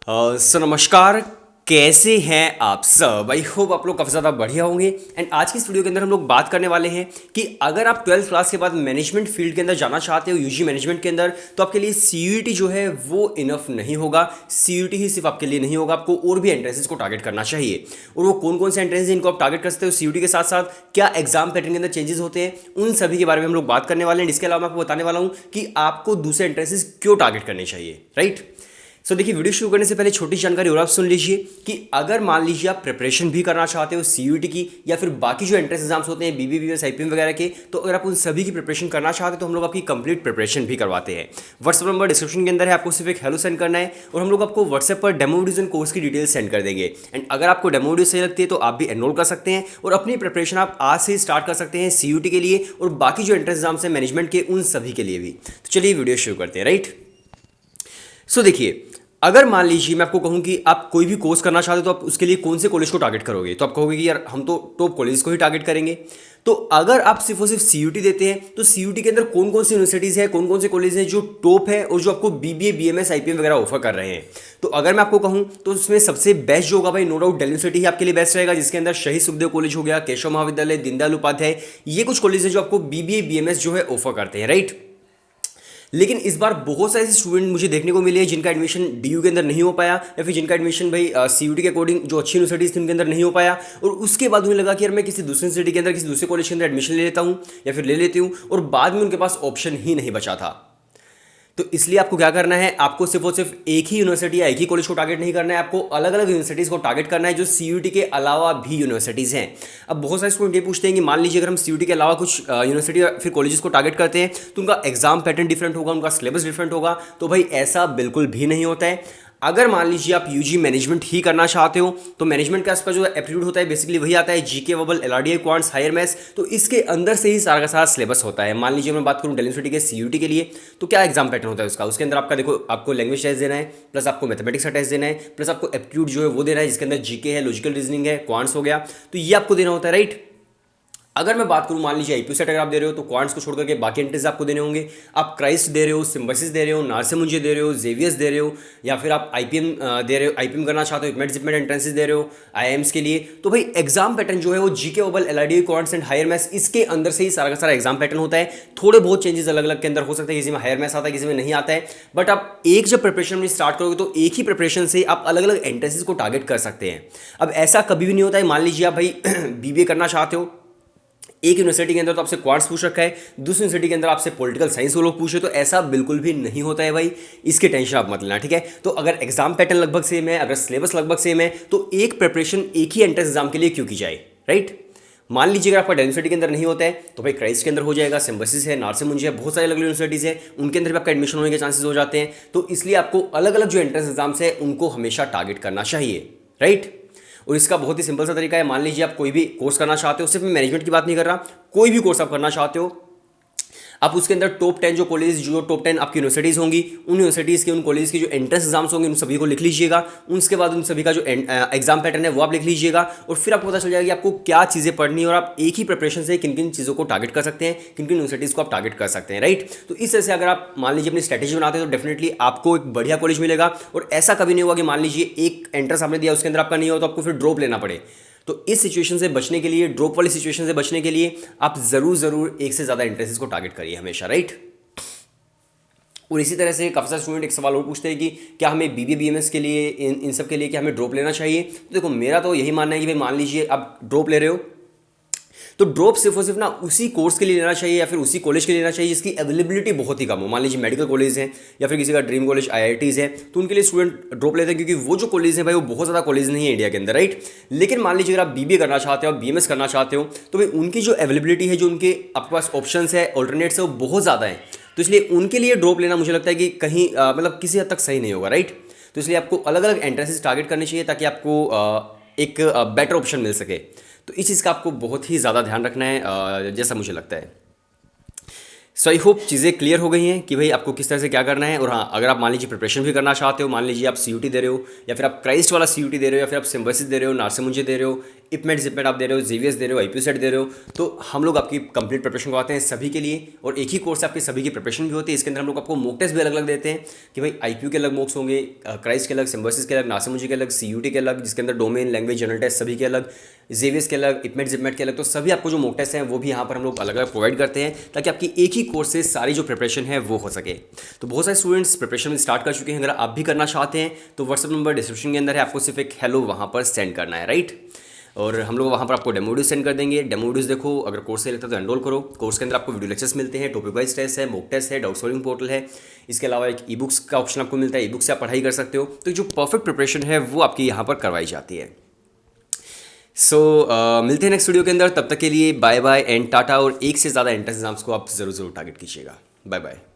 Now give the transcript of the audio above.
सो नमस्कार। कैसे हैं आप सब? आई होप आप लोग काफ़ी ज़्यादा बढ़िया होंगे। एंड आज की इस वीडियो के अंदर हम लोग बात करने वाले हैं कि अगर आप 12th क्लास के बाद मैनेजमेंट फील्ड के अंदर जाना चाहते हो, यूजी मैनेजमेंट के अंदर, तो आपके लिए सीयूईटी जो है वो इनफ नहीं होगा। सीयूईटी ही सिर्फ आपके लिए नहीं होगा, आपको और भी एंट्रेंसेस को टारगेट करना चाहिए। और वो कौन कौन से एंट्रेंस हैं इनको आप टारगेट कर सकते हो सीयूईटी के साथ साथ, क्या एग्जाम पैटर्न के अंदर चेंजेस होते हैं, उन सभी के बारे में हम लोग बात करने वाले हैं। इसके अलावा मैं आपको बताने वाला हूँ कि आपको दूसरे एंट्रेंसेस क्यों टारगेट करने चाहिए, राइट। सो देखिए, वीडियो शुरू करने से पहले छोटी जानकारी और आप सुन लीजिए कि अगर मान लीजिए आप प्रिपरेशन भी करना चाहते हो सीयूईटी की या फिर बाकी जो एंट्रेंस एग्जाम्स होते हैं बीबीबीएस आईपीएम वगैरह के, तो अगर आप उन सभी की प्रिपरेशन करना चाहते हो तो हम लोग आपकी कंप्लीट प्रिपरेशन भी करवाते हैं। व्हाट्सएप नंबर डिस्क्रिप्शन के अंदर है, आपको सिर्फ एक हेलो सेंड करना है और हम लोग आपको व्हाट्सएप पर डेमो वीडियोज एंड कोर्स की डिटेल्स सेंड कर देंगे। एंड अगर आपको डेमो वीडियो सही लगती है तो आप भी एनरोल कर सकते हैं और अपनी प्रिपरेशन आप आज से ही स्टार्ट कर सकते हैं सीयूईटी के लिए और बाकी जो एंट्रेंस एग्जाम्स हैं मैनेजमेंट के, उन सभी के लिए भी। तो चलिए वीडियो शुरू करते हैं, राइट। सो देखिए, अगर मान लीजिए मैं आपको कहूं कि आप कोई भी कोर्स करना चाहते हो तो आप उसके लिए कौन से कॉलेज को टारगेट करोगे, तो आप कहोगे कि यार हम तो टॉप कॉलेज को ही टारगेट करेंगे। तो अगर आप सिर्फ और सिर्फ सीयूटी देते हैं तो सीयूटी के अंदर कौन कौन सी यूनिवर्सिटीज़ है, कौन कौन से कॉलेज हैं जो टॉप है और जो आपको बीबीए बीएमएस आईपीएम वगैरह ऑफर कर रहे हैं। तो अगर मैं आपको कहूं तो उसमें सबसे बेस्ट जो होगा भाई, नो डाउट दिल्ली यूनिवर्सिटी ही आपके लिए बेस्ट रहेगा, जिसके अंदर शहीद सुखदेव कॉलेज हो गया, केशव महाविद्यालय, दीनदयाल उपाध्याय, ये कुछ कॉलेज है जो आपको बीबीए बीएमएस जो है ऑफर करते हैं, राइट। लेकिन इस बार बहुत सारे ऐसे स्टूडेंट मुझे देखने को मिले हैं जिनका एडमिशन डीयू के अंदर नहीं हो पाया, या फिर जिनका एडमिशन भाई सीयूटी के अकॉर्डिंग जो अच्छी यूनिवर्सिटीज थी उनके अंदर नहीं हो पाया, और उसके बाद उन्हें लगा कि यार मैं किसी दूसरी यूनिवर्सिटी के अंदर, किसी दूसरे कॉलेज के अंदर एडमिशन ले लेता हूँ या फिर ले लेती हूँ, और बाद में उनके पास ऑप्शन ही नहीं बचा था। तो इसलिए आपको क्या करना है, आपको सिर्फ और सिर्फ एक ही यूनिवर्सिटी या एक ही कॉलेज को टारगेट नहीं करना है, आपको अलग अलग यूनिवर्सिटीज़ को टारगेट करना है जो सीयूटी के अलावा भी यूनिवर्सिटीज़ हैं। अब बहुत सारे स्टूडेंट ये पूछते हैं कि मान लीजिए अगर हम सीयूटी के अलावा कुछ यूनिवर्सिटी या फिर कॉलेजेस को टारगेट करते हैं तो उनका एग्जाम पैटर्न डिफरेंट होगा, उनका सिलेबस डिफरेंट होगा। तो भाई ऐसा बिल्कुल भी नहीं होता है। अगर मान लीजिए आप यूजी मैनेजमेंट ही करना चाहते हो तो मैनेजमेंट का आपका जो एप्टीट्यूड होता है बेसिकली वही आता है, GK verbal LRDI quants higher maths. तो इसके अंदर से ही सारा का सारा सिलेबस होता है। मान लीजिए मैं बात करूं दिल्ली यूनिवर्सिटी के सीयूटी के लिए, तो क्या एग्जाम पैटर्न होता है उसका, उसके अंदर आपका देखो, आपको लैंग्वेज टेस्ट देना है, प्लस आपको मैथमेटिक्स का टेस्ट देना है, प्लस आपको एप्टीट्यूड जो है वो देना है, जिसके अंदर जीके है, लॉजिकल रीजनिंग है, क्वांट्स हो गया, तो ये आपको देना होता है, राइट। अगर मैं बात करूं मान लीजिए आईपीयू सेट अगर आप दे रहे हो तो क्वांट्स को छोड़ करके बाकी एंट्रीज आपको देने होंगे। आप क्राइस्ट दे रहे हो, सिम्बसिस दे रहे हो, नारसे मुंजे दे रहे हो, जेवियर्स दे रहे हो, या फिर आप आईपीएम दे रहे हो, आईपीएम करना चाहते हो, इकमेट जिपमेट एंट्रेंसेस दे रहे हो आईआईएम्स के लिए, तो भाई एग्जाम पैटर्न जो है वो GK verbal LID quants and higher maths, इसके अंदर से ही सारा का सारा एग्जाम पैटर्न होता है। थोड़े बहुत चेंजेस अलग अलग के अंदर हो सकते हैं, किसी में हायर मैथ्स आता है, किसी में नहीं आता है, बट आप एक जब प्रिपरेशन में स्टार्ट करोगे तो एक ही प्रिपरेशन से आप अलग अलग एंट्रेंसेस को टारगेट कर सकते हैं। अब ऐसा कभी भी नहीं होता है, मान लीजिए आप भाई बीबीए करना चाहते हो, एक यूनिवर्सिटी के अंदर तो आपसे क्वांट्स पूछ रखा है, दूसरी यूनिवर्सिटी के अंदर आपसे पॉलिटिकल साइंस वो लोग पूछे, तो ऐसा बिल्कुल भी नहीं होता है भाई, इसके टेंशन आप मत लेना, ठीक है। तो अगर एग्जाम पैटर्न लगभग सेम है, अगर सिलेबस लगभग सेम है, तो एक प्रिपरेशन एक ही एंट्रेंस एग्जाम के लिए क्यों की जाए, राइट। मान लीजिए अगर आपका यूनिवर्सिटी के अंदर नहीं होता है तो भाई क्राइस्ट के अंदर हो जाएगा, सिम्बसिस है, नारसे मुंजे है, बहुत सारी अलग अलग यूनिवर्सिटीज़ है, उनके अंदर भी आपका एडमिशन होने के चांसेस हो जाते हैं। तो इसलिए आपको अलग अलग जो एंट्रेंस एग्जाम्स है उनको हमेशा टारगेट करना चाहिए, राइट। और इसका बहुत ही सिंपल सा तरीका है, मान लीजिए आप कोई भी कोर्स करना चाहते हो, सिर्फ मैं मैनेजमेंट की बात नहीं कर रहा, कोई भी कोर्स आप करना चाहते हो, आप उसके अंदर टॉप 10 जो कॉलेज, जो टॉप 10 आपकी यूनिवर्सिटीज़ होंगी, उन यूनिवर्सिटीज़ के, उन कॉलेज के जो एंट्रेंस एग्जाम्स होंगे उन सभी को लिख लीजिएगा। उसके बाद उन सभी का जो एग्जाम पैटर्न है वो आप लिख लीजिएगा, और फिर आपको पता चल जाएगा कि आपको क्या चीज़ें पढ़नी है और आप एक ही प्रिपरेशन से किन किन चीज़ों को टारगेट कर सकते हैं, किन किन यूनिवर्सिटीज़ को आप टारगेट कर सकते हैं, राइट। तो इस तरह से अगर आप मान लीजिए अपनी स्ट्रैटेजी बनाते हैं तो डेफिनेटली आपको एक बढ़िया कॉलेज मिलेगा। और ऐसा कभी नहीं होगा कि मान लीजिए एक एंट्रेंस आपने दिया उसके अंदर आपका नहीं हो तो आपको फिर ड्रॉप लेना पड़े। तो इस सिचुएशन से बचने के लिए, ड्रॉप वाली सिचुएशन से बचने के लिए आप ज़रूर एक से ज़्यादा एंट्रेंसेस को टारगेट करिए हमेशा, राइट। और इसी तरह से काफ़ी सारे स्टूडेंट एक सवाल और पूछते हैं कि क्या हमें बीबीए बीएमएस के लिए, इन सब के लिए क्या हमें ड्रॉप लेना चाहिए। तो देखो, मेरा तो यही मानना है कि भाई मान लीजिए आप ड्रॉप ले रहे हो तो ड्रॉप सिर्फ और सिर्फ ना उसी कोर्स के लिए लेना चाहिए या फिर उसी कॉलेज के लिए लेना चाहिए जिसकी अवेलेबिलिटी बहुत ही कम हो। मान लीजिए मेडिकल कॉलेज है या फिर किसी का ड्रीम कॉलेज आईआईटीज़ है, तो उनके लिए स्टूडेंट ड्रॉप लेते हैं क्योंकि वो जो कॉलेज है भाई वो बहुत ज़्यादा कॉलेज नहीं है इंडिया के अंदर, राइट। लेकिन मान लीजिए अगर आप बीबीए करना चाहते हो, बीएमएस करना चाहते हो, तो भाई उनकी जो अवेलेबिलिटी है, जो उनके आपके पास ऑप्शन है, ऑल्टरनेट्स है, वो बहुत ज़्यादा है। तो इसलिए उनके लिए ड्रॉप लेना मुझे लगता है कि कहीं मतलब किसी हद तक सही नहीं होगा, राइट। तो इसलिए आपको अलग अलग एंट्रेंसेस टारगेट करने चाहिए ताकि आपको एक बेटर ऑप्शन मिल सके। तो इस चीज़ का आपको बहुत ही ज़्यादा ध्यान रखना है, जैसा मुझे लगता है। सो आई होप चीज़ें क्लियर हो गई हैं कि भाई आपको किस तरह से क्या करना है। और हाँ, अगर आप मान लीजिए प्रिपरेशन भी करना चाहते हो, मान लीजिए आप CUT दे रहे हो, या फिर आप क्राइस्ट वाला CUT दे रहे हो, या फिर आप सिम्बायोसिस दे रहे हो, नार्सिमुंजे दे रहे हो, इपमेट जिपमेट आप दे रहे हो, जेवियस दे रहे हो, IPSET दे रहे हो, तो हम लोग आपकी कंप्लीट प्रिपरेशन करवाते हैं सभी के लिए। और एक ही कोर्स से आपकी सभी की प्रिपरेशन भी होती है। इसके अंदर हम लोग आपको मॉक टेस्ट भी अलग अलग देते हैं कि भाई IQ के अलग मॉक्स होंगे, क्राइस्ट के अलग, सिम्बायोसिस के अलग, नार्सिमुजे के अलग, CUT के अलग, जिसके अंदर डोमेन, लैंग्वेज, जनरल टेस्ट सभी के अलग, जेवियस के अलग, इपमेट जिपमेट के अलग। तो सभी आपको जो मॉक टेस्ट हैं वो भी यहाँ पर हम लोग अलग अलग प्रोवाइड करते हैं, ताकि आपकी एक ही कोर्स से सारी जो प्रिपरेशन है वो हो सके। तो बहुत सारे स्टूडेंट्स प्रिपरेशन में स्टार्ट कर चुके हैं। अगर आप भी करना चाहते हैं तो व्हाट्सअप नंबर डिस्क्रिप्शन के अंदर है, आपको सिर्फ एक हेलो वहाँ पर सेंड करना है, राइट। और हम लोग वहाँ पर आपको डेमो वीडियो सेंड कर देंगे। डेमो वीडियोस देखो, अगर कोर्स से लगता है तो एनरोल करो। कोर्स के अंदर आपको वीडियो लेक्चर्स मिलते हैं, टॉपिक वाइज टेस्ट है, मॉक टेस्ट है, डाउट सॉल्विंग पोर्टल है। इसके अलावा एक ई बुक्स का ऑप्शन आपको मिलता है, ई बुक से आप पढ़ाई कर सकते हो। तो जो परफेक्ट प्रिपरेशन है वो आपकी यहाँ पर करवाई जाती है। सो मिलते हैं नेक्स्ट वीडियो के अंदर। तब तक के लिए बाय बाय एंड टाटा। और एक से ज़्यादा एंट्रेंस एग्जाम्स को आप ज़रूर टारगेट कीजिएगा। Bye bye.